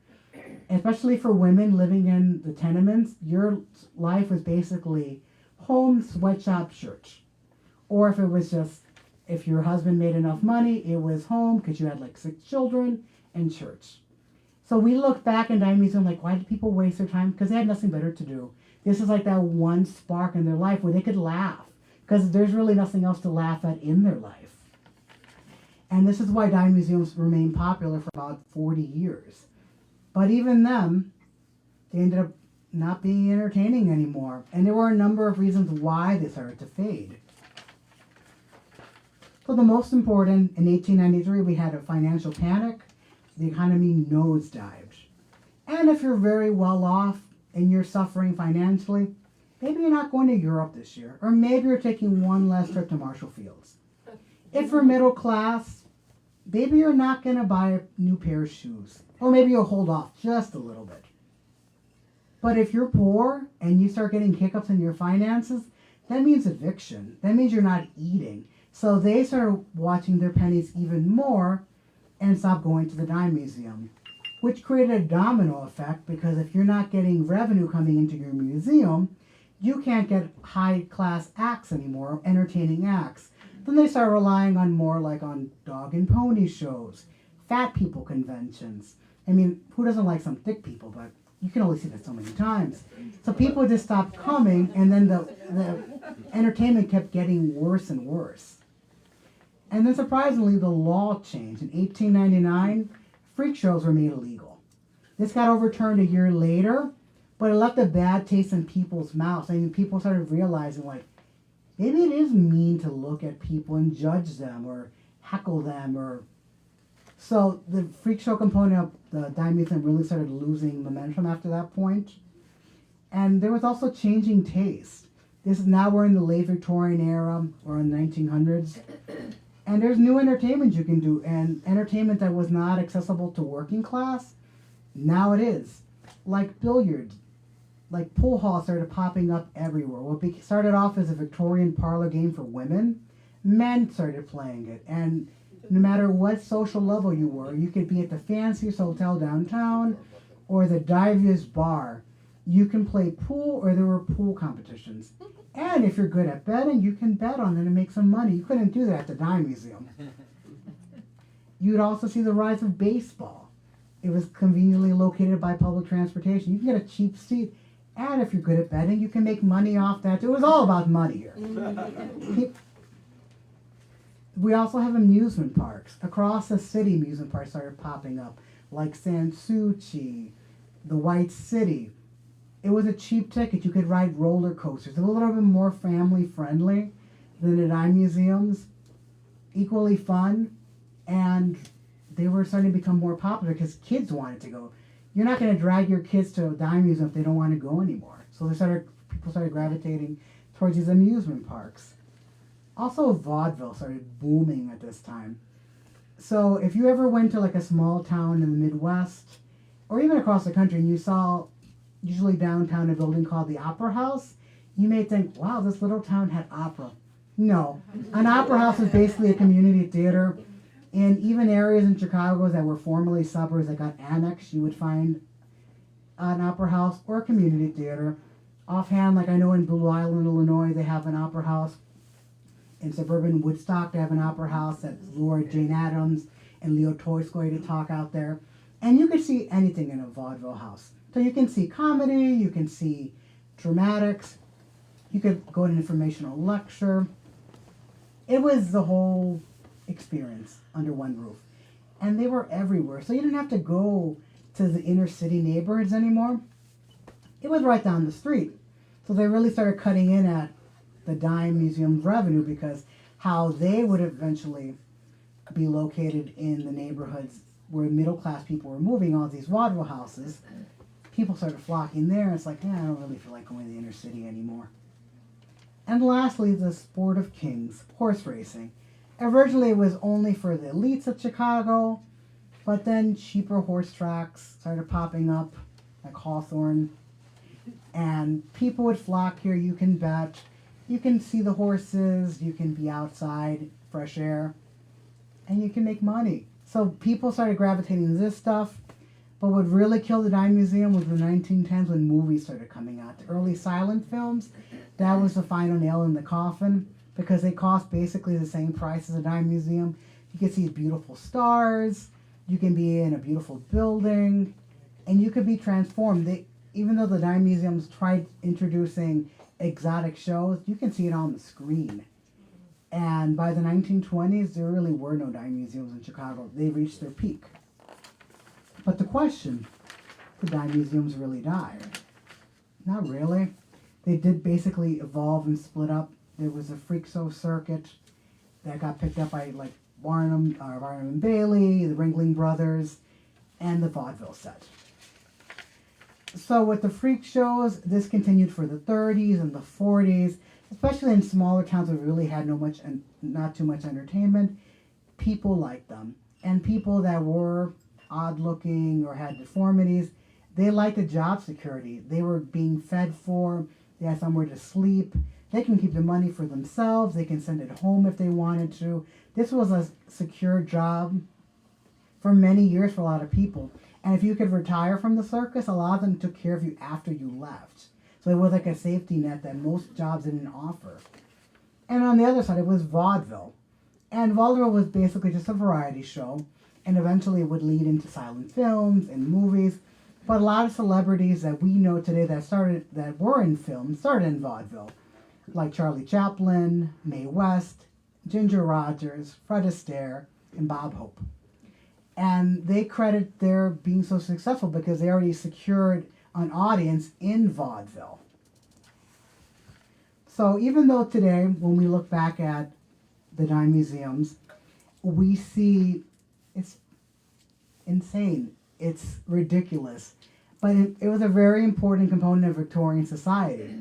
Especially for women living in the tenements, your life was basically home, sweatshop, church. Or if it was just, if your husband made enough money, it was home because you had like 6 children and church. So we look back in Dime Museum like, why did people waste their time? Because they had nothing better to do. This is like that one spark in their life where they could laugh because there's really nothing else to laugh at in their life. And this is why dime museums remain popular for about 40 years. But even them, they ended up not being entertaining anymore. And there were a number of reasons why they started to fade. So the most important, in 1893, we had a financial panic. The economy nosedived. And if you're very well off and you're suffering financially, maybe you're not going to Europe this year. Or maybe you're taking one less trip to Marshall Fields. If you're middle class, maybe you're not going to buy a new pair of shoes. Or maybe you'll hold off just a little bit. But if you're poor and you start getting hiccups in your finances, that means eviction. That means you're not eating. So they started watching their pennies even more and stopped going to the dime museum, which created a domino effect because if you're not getting revenue coming into your museum, you can't get high-class acts anymore, entertaining acts. Then they start relying on more like on dog and pony shows, fat people conventions. I mean, who doesn't like some thick people, but you can only see that so many times. So people just stopped coming, and then the entertainment kept getting worse and worse. And then surprisingly, the law changed. In 1899, freak shows were made illegal. This got overturned a year later, but it left a bad taste in people's mouths. I mean, people started realizing, like, maybe it is mean to look at people and judge them or heckle them. So the freak show component of the dime museum really started losing momentum after that point. And there was also changing taste. This is now we're in the late Victorian era or in the 1900s. And there's new entertainment you can do, and entertainment that was not accessible to working class, now it is. Like billiards, like pool halls started popping up everywhere. What started off as a Victorian parlor game for women, men started playing it. And no matter what social level you were, you could be at the fanciest hotel downtown or the diviest bar. You can play pool, or there were pool competitions. And if you're good at betting, you can bet on it and make some money. You couldn't do that at the dime museum. You'd also see the rise of baseball. It was conveniently located by public transportation. You can get a cheap seat. And if you're good at betting, you can make money off that. It was all about money here. We also have amusement parks. Across the city, amusement parks started popping up, like Sanssouci, the White City. It was a cheap ticket. You could ride roller coasters. A little bit more family friendly than the dime museums. Equally fun. And they were starting to become more popular because kids wanted to go. You're not going to drag your kids to a dime museum if they don't want to go anymore. So people started gravitating towards these amusement parks. Also, vaudeville started booming at this time. So if you ever went to like a small town in the Midwest, or even across the country, and you saw usually downtown a building called the Opera House, you may think, wow, this little town had opera. No. An opera house is basically a community theater. In even areas in Chicago that were formerly suburbs that got annexed, you would find an opera house or a community theater. Offhand, like I know in Blue Island, Illinois, they have an opera house. In suburban Woodstock, they have an opera house that lured Jane Addams and Leo Tolstoy to talk out there. And you could see anything in a vaudeville house. So you can see comedy, you can see dramatics, you could go to an informational lecture. It was the whole experience under one roof. And they were everywhere. So you didn't have to go to the inner city neighborhoods anymore. It was right down the street. So they really started cutting in at the dime museum's revenue because how they would eventually be located in the neighborhoods where middle class people were moving, all these vaudeville houses. People started flocking there. It's like, I don't really feel like going to the inner city anymore. And lastly, the sport of kings, horse racing. Originally, it was only for the elites of Chicago, but then cheaper horse tracks started popping up, like Hawthorne, and people would flock here. You can bet. you can see the horses, you can be outside, fresh air, and you can make money. So people started gravitating to this stuff. But what really killed the Dime Museum was the 1910s when movies started coming out. The early silent films, that was the final nail in the coffin because they cost basically the same price as a Dime Museum. You can see beautiful stars, you can be in a beautiful building, and you could be transformed. Even though the Dime Museums tried introducing exotic shows, you can see it on the screen. And by the 1920s, there really were no Dime Museums in Chicago. They reached their peak. But the question, did Dime Museums really die? Not really. They did basically evolve and split up. There was a freak show circuit that got picked up by like Barnum and Bailey, the Ringling Brothers, and the vaudeville set. So with the freak shows, this continued for the 30s and the 40s, especially in smaller towns that really had not too much entertainment. People liked them. And people that were odd looking or had deformities, they liked the job security. They were being fed for, they had somewhere to sleep, they can keep the money for themselves, they can send it home if they wanted to. This was a secure job for many years for a lot of people. And if you could retire from the circus, a lot of them took care of you after you left. So it was like a safety net that most jobs didn't offer. And on the other side, it was vaudeville. And vaudeville was basically just a variety show. And eventually it would lead into silent films and movies. But a lot of celebrities that we know today that were in film started in vaudeville. Like Charlie Chaplin, Mae West, Ginger Rogers, Fred Astaire, and Bob Hope. And they credit their being so successful because they already secured an audience in vaudeville. So even though today, when we look back at the Dime Museums, we see it's insane. It's ridiculous. But it was a very important component of Victorian society.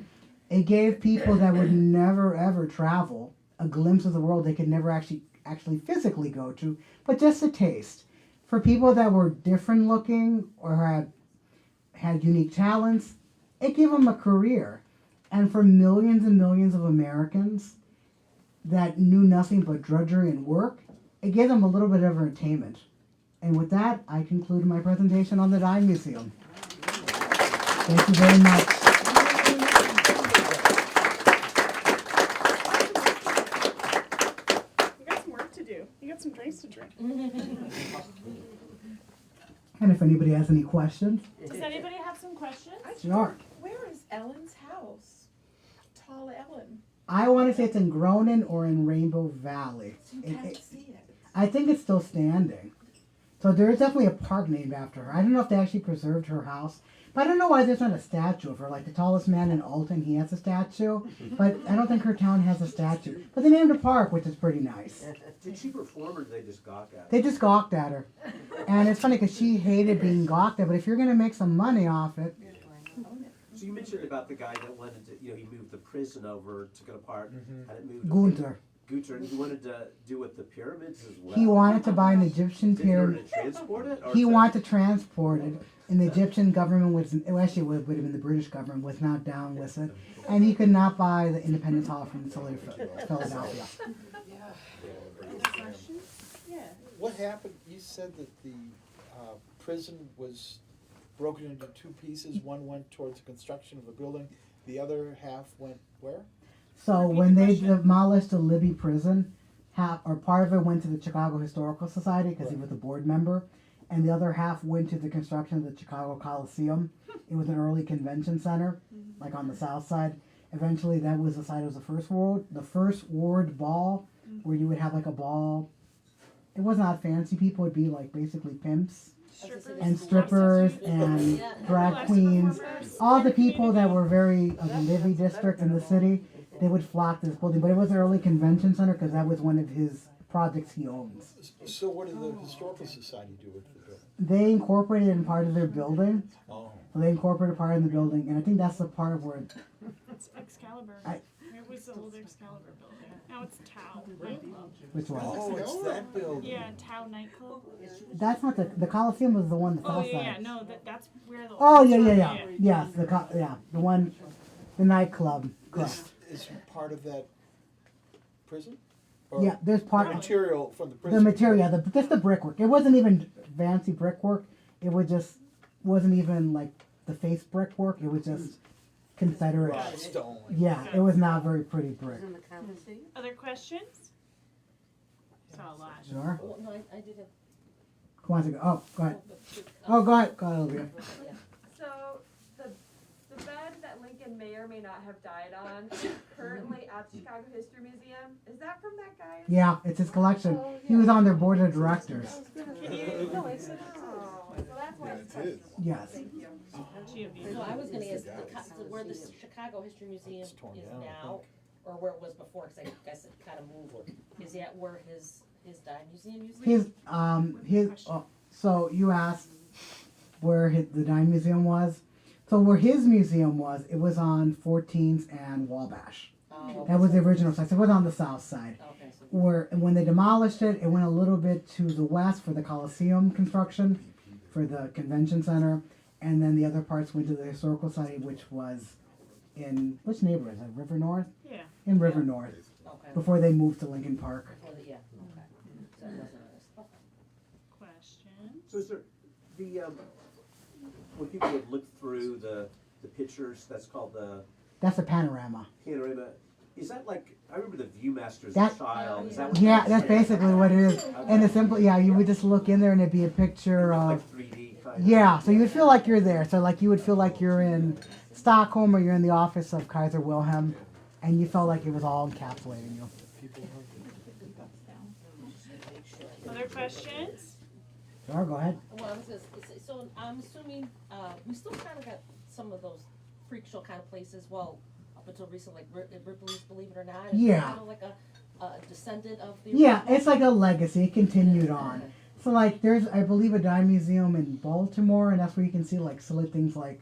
It gave people that would never ever travel a glimpse of the world they could never actually physically go to, but just a taste. For people that were different looking or had unique talents, it gave them a career. And for millions and millions of Americans that knew nothing but drudgery and work, it gave them a little bit of entertainment. And with that, I conclude my presentation on the Dime Museum. Thank you very much. You got some work to do. You got some drinks to drink. And if anybody has any questions, Does anybody have some questions? sure. Where is Ellen's house? Tall Ellen. I want to say it's in Groningen or in Rainbow Valley. You can't see it. I think it's still standing. So there's definitely a park named after her. I don't know if they actually preserved her house, but I don't know why there's not a statue of her. Like the tallest man in Alton, he has a statue, but I don't think her town has a statue. But they named a park, which is pretty nice. Did she perform or did they just gawk at her? They just gawked at her. And it's funny because she hated being gawked at, but if you're going to make some money off it. So you mentioned about the guy that wanted to, he moved the prison over, took it apart, had it moved. Gunther. Gunther, and he wanted to do with the pyramids as well. He wanted to buy an Egyptian Did he order pyramid. to transport it? Or He to- wanted to transport it, and the Egyptian government was, actually it would have been the British government, was not down with it. And he could not buy the Independence Hall from Philadelphia. Yeah. What happened, you said that the prison was broken into two pieces. One went towards the construction of a building. The other half went where? So when they demolished the Libby prison, part of it went to the Chicago Historical Society because he was a board member, and the other half went to the construction of the Chicago Coliseum. It was an early convention center, like on the south side. Eventually, that was the site of the first ward ball, where you would have like a ball. It was not fancy. People would be like basically pimps and strippers and drag queens. All the people that were very of the Libby district in the city, they would flock to this building. But it was an early convention center because that was one of his projects he owns. So what did the Historical Society do with the building? They incorporated it in part of their building. Oh. So they incorporated part in the building, and I think that's the part of where It's Excalibur. I- It was the old Excalibur building. Now it's Tau nightclub. which one. Oh, it's that building. Yeah, Tau nightclub. That's not the Coliseum was the one the Oh south yeah, side. no, that's where the. Oh yeah. Yes, the one, the nightclub. Correct. is part of that prison? Or Yeah, there's part the material from the the prison. material, just the brickwork. It wasn't even fancy brickwork. It was just wasn't even like the face brickwork. It was just Confederate. Raw stone. Yeah, it was not very pretty brick. Other questions? Saw a lot. Sure. Oh, no, I did have. Who wants to go? Oh, go ahead. Oh, go ahead. Go ahead, Olivia. So the bed that Lincoln may or may not have died on is currently at the Chicago History Museum. Is that from that guy? Yeah, it's his collection. He was on their board of directors. No, it's not. Oh, so that's why it's questionable. Yes. Thank you. No, I was gonna ask where the Chicago History Museum is now, or where it was before, cause I guess it kinda moved. Is that where his dime museum used to be? So you asked where the dime museum was. So where his museum was, it was on 14th and Wabash. Oh, That was the original site. So it was on the south side. okay, so. Where when they demolished it, it went a little bit to the west for the Coliseum construction, for the convention center, and then the other parts went to the historical society, which was in which neighborhood? Is it River North? Yeah. In River North, Okay. before they moved to Lincoln Park. Before the, yeah, okay. So it wasn't on this. Questions? So is there, when people would look through the pictures, that's called the That's a panorama. panorama, is that like, I remember the Viewmaster as That- a child, is that what Yeah, that that's is? basically what it is. And it's simple. Yeah, you would just look in there and it'd be a picture Like of. 3D kind of? Yeah, so you would feel like you're there. So like you would feel like you're in Stockholm or you're in the office of Kaiser Wilhelm, and you felt like it was all encapsulating you. Other questions? Sure, go ahead. Well, I was gonna say, so I'm assuming, we still kinda got some of those freak show kind of places, well, up until recently, like Ripley's Believe It or Not. Is it Yeah. kind of like a descendant of the. Yeah, original? it's like a legacy. It continued on. So like there's I believe a dime museum in Baltimore, and that's where you can see like silly things like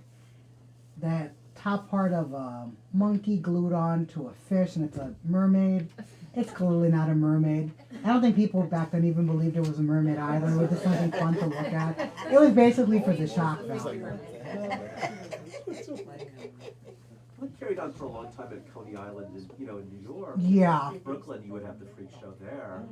that top part of a monkey glued on to a fish, and it's a mermaid. It's clearly not a mermaid. I don't think people back then even believed it was a mermaid either. It was just something fun to look at. It was basically for the shock value. Well, it carried on for a long time at Coney Island, in New York. Yeah. Brooklyn, you would have the freak show there.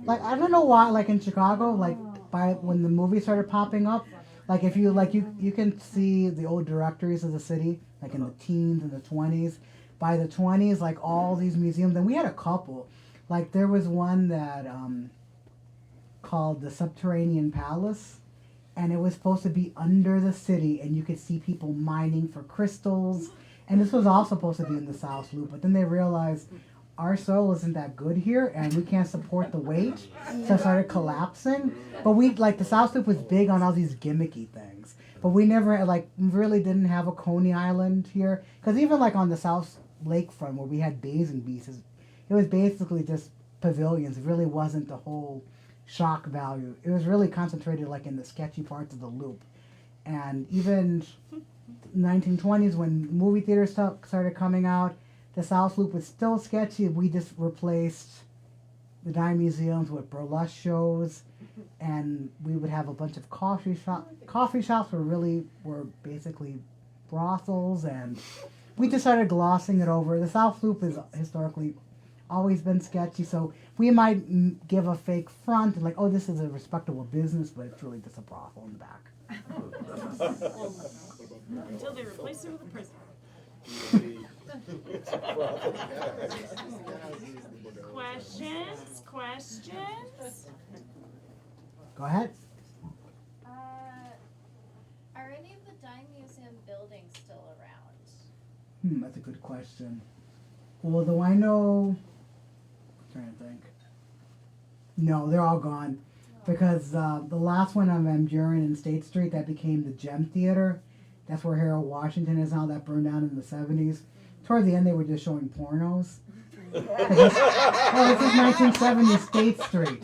Like I don't know why, like in Chicago, like by when the movies started popping up, like if you like you can see the old directories of the city, like in the teens and the 20s. By the 20s, like all these museums, and we had a couple. Like there was one that called the Subterranean Palace, and it was supposed to be under the city, and you could see people mining for crystals. And this was all supposed to be in the South Loop, but then they realized our soil isn't that good here, and we can't support the weight, so it started collapsing. But the South Loop was big on all these gimmicky things, but we never really didn't have a Coney Island here, because even like on the South Lakefront where we had bathing beaches, it was basically just pavilions. It really wasn't the whole shock value. It was really concentrated like in the sketchy parts of the loop. And even 1920s when movie theaters started coming out, the South Loop was still sketchy. We just replaced the dime museums with burlesque shows, and we would have a bunch of coffee shops were basically brothels, and we just started glossing it over. The South Loop has historically always been sketchy, so we might give a fake front, like, oh, this is a respectable business, but it's really just a brothel in the back. Until they replace it with a prison. Questions? Go ahead. Are any of the Dime Museum buildings still around? That's a good question. Well, though I know, I'm trying to think. No, they're all gone. Because the last one on Van Buren and State Street, that became the Gem Theater. That's where Harold Washington is now. That burned down in the 70s. Toward the end, they were just showing pornos. This is 1970 State Street.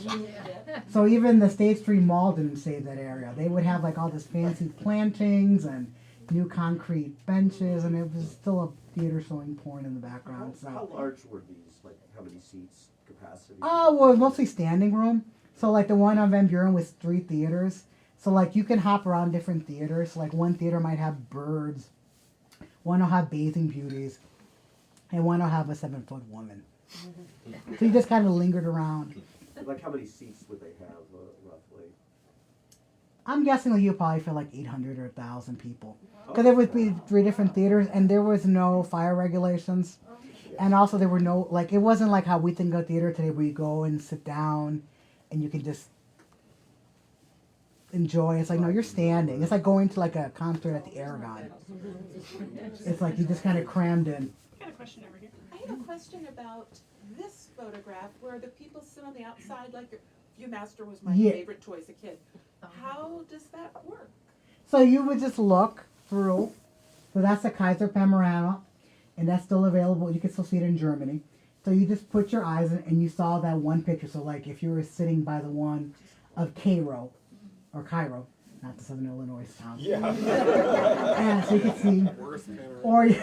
So even the State Street Mall didn't save that area. They would have like all this fancy plantings and new concrete benches, and it was still a theater showing porn in the background. So. How large were these? Like how many seats capacity? Oh, well, it was mostly standing room. So like the one on Van Buren was 3 theaters. So like you can hop around different theaters. Like one theater might have birds, one will have bathing beauties, and one will have a 7-foot woman. So you just kind of lingered around. Like how many seats would they have roughly? I'm guessing that you probably feel like 800 or 1,000 people. Because there would be 3 different theaters, and there was no fire regulations. And also there were no, like, it wasn't like how we think of theater today where you go and sit down and you can just enjoy. It's like, no, you're standing. It's like going to like a concert at the Aragon. It's like you just kind of crammed in. I got a question over here. I have a question about this photograph where the people sit on the outside, like Viewmaster was my Yeah. favorite toy as a kid. How does that work? So you would just look through. So that's the Kaiser panorama, and that's still available. You can still see it in Germany. So you just put your eyes in, and you saw that one picture. So like if you were sitting by the one of Cairo, not the Southern Illinois town. Yeah. And so you can see, or you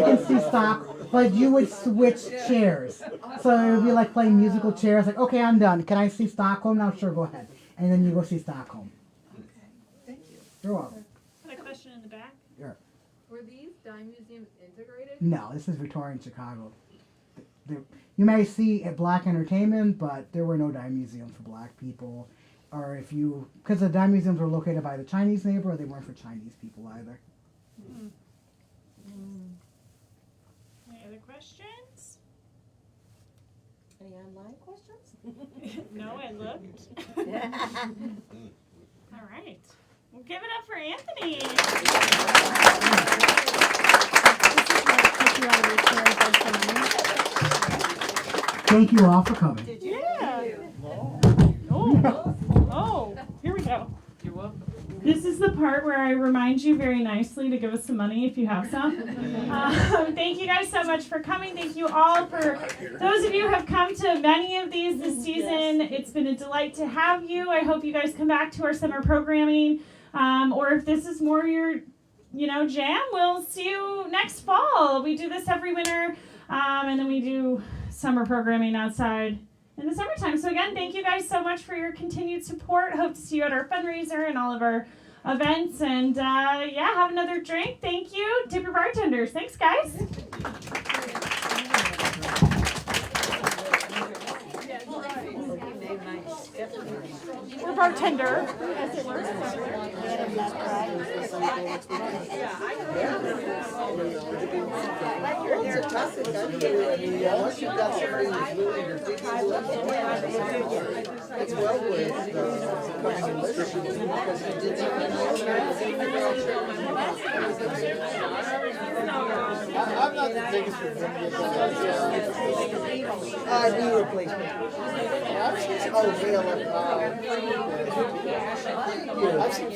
can see stock, but you would switch chairs. So it would be like playing musical chairs. Like, okay, I'm done. Can I see Stockholm now? Sure, go ahead. And then you go see Stockholm. Okay, thank you. You're welcome. Got a question in the back. Sure. Were these dime museums integrated? No, this is Victorian Chicago. You may see at Black Entertainment, but there were no dime museums for black people. Or if you, because the dime museums were located by the Chinese neighborhood, they weren't for Chinese people either. Any other questions? Any online questions? No, I looked. All right. We'll give it up for Anthony. Thank you all for coming. Yeah. Oh, here we go. You're welcome. This is the part where I remind you very nicely to give us some money if you have some. Thank you guys so much for coming. Thank you all for those of you who have come to many of these this season. It's been a delight to have you. I hope you guys come back to our summer programming. Or if this is more your, jam, we'll see you next fall. We do this every winter, and then we do summer programming outside in the summertime. So again, thank you guys so much for your continued support. Hope to see you at our fundraiser and all of our events. And have another drink. Thank you. Tip your bartenders. Thanks, guys. We're bartender. It's a topic I feel, unless you've got somebody who's willing to dig it's well worth coming and listening, because he did something I'm not the biggest knee replacement. I've seen, I've seen